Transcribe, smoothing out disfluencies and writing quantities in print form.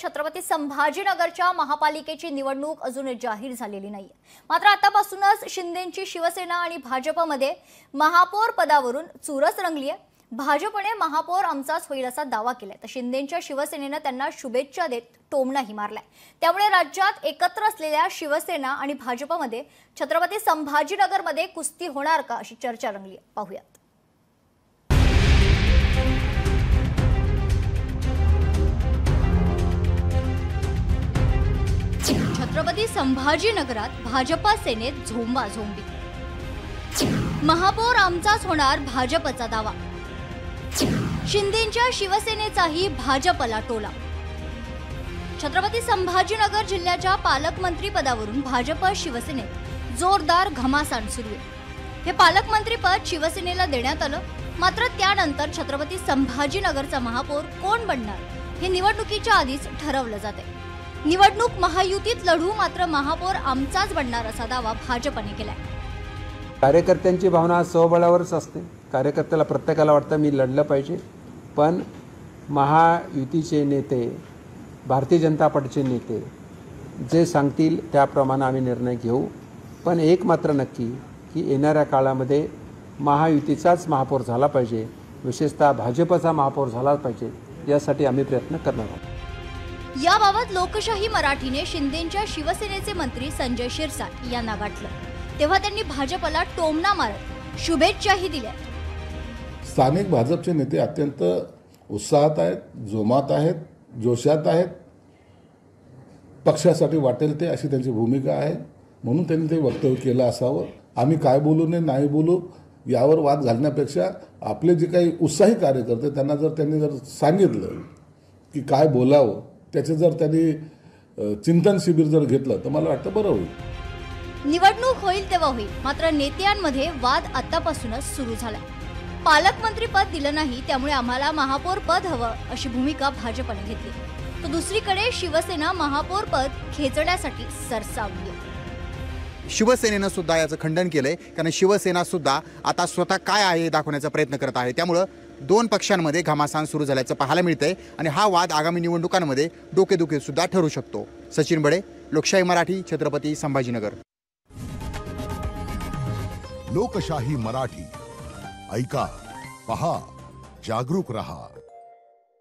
छत्रपती संभाजीनगरच्या महापालिकेची निवडणूक अजून जाहीर झालेली नाहीये। मात्र आतापासूनच शिंदेंची शिवसेना आणि भाजपमध्ये महापौर पदावरून चुरस रंगलीये। भाजपने महापौर आमचाच होईल असा दावा केलाय, तर शिंदेंच्या शिवसेनेने त्यांना शुभेच्छा देत टोमणाही मारलाय। त्यामुळे राज्यात एकत्र असलेल्या शिवसेना आणि भाजपमध्ये छत्रपती संभाजीनगरमध्ये कुस्ती होणार का अशी चर्चा रंगली। पाहूयात। छत्रपती संभाजीनगरात भाजपा सेनेत झोंबाझोंबी। महापौर आमचाच होणार भाजपचा दावा। शिंदेंच्या शिवसेनेचाही भाजपला टोला। छत्रपती संभाजीनगर जिल्ह्याच्या पालकमंत्री पदावरून भाजप शिवसेनेत जोरदार घमासान सुरू आहे। हे पालकमंत्री पद शिवसेनेला देण्यात आलं, मात्र त्यानंतर छत्रपती संभाजीनगरचा महापौर कोण बनणार हे निवडणुकीच्या आधीच ठरवलं जाते। निवडणूक महायुतीत लढू, मात्र महापौर आमचाच बनणार असा दावा भाजपने केलाय। कार्यकर्त्यांची भावना स्वबळावरच असते। कार्यकर्त्याला प्रत्येकाला वाटतं मी लढलं पाहिजे, पण महायुतीचे नेते, भारतीय जनता पार्टीचे नेते जे सांगतील त्याप्रमाणे आम्ही निर्णय घेऊ। पण एक मात्र नक्की की येणाऱ्या काळामध्ये महायुतीचाच महापौर झाला पाहिजे, विशेषतः भाजपचा महापौर झाला पाहिजे, यासाठी आम्ही प्रयत्न करणार आहोत। याबाबत लोकशाही मराठीने शिंदेंच्या शिवसेनेचे मंत्री संजय शिरसाट यांना गाठलं, तेव्हा त्यांनी भाजपला टोमणा मारत शुभेच्छाही दिल्या। स्थानिक भाजपचे नेते अत्यंत उत्साहात आहेत, जोमात आहेत, जोशात आहेत। पक्षासाठी वाटेल ते अशी त्यांची भूमिका आहे, म्हणून त्यांनी ते वक्तव्य केलं असावं। आम्ही काय बोलू नाही बोलू यावर वाद घालण्यापेक्षा आपले जे काही उत्साही कार्यकर्ते त्यांना त्यांनी जर सांगितलं की काय बोलावं, त्याचे जर त्यांनी चिंतन शिबिर जर घेतलं तर मला वाटतं बरं होईल। निवडणूक होईल तेव्हा होईल, मात्र नेत्यांमध्ये वाद आतापासूनच सुरू झालाय। पालकमंत्री पद दिलं नाही, त्यामुळे आम्हाला महापौर पद हवं अशी भूमिका भाजपने घेतली, तर दुसरीकडे शिवसेना महापौर पद खेचण्यासाठी सरसावली। शिवसेनेनं सुद्धा याचं खंडन केलंय, कारण शिवसेना सुद्धा आता स्वतः काय आहे हे दाखवण्याचा प्रयत्न करत आहे। त्यामुळे दोन पक्षांमध्ये घमासान सुरू झाल्याचं पाहायला मिळतंय आणि हा वाद आगामी निवडणुकांमध्ये डोकेदुखी सुद्धा ठरू शकतो। सचिन बडे, लोकशाही मराठी, छत्रपती संभाजीनगर। लोकशाही मराठी, ऐका, पहा, जागरूक रहा।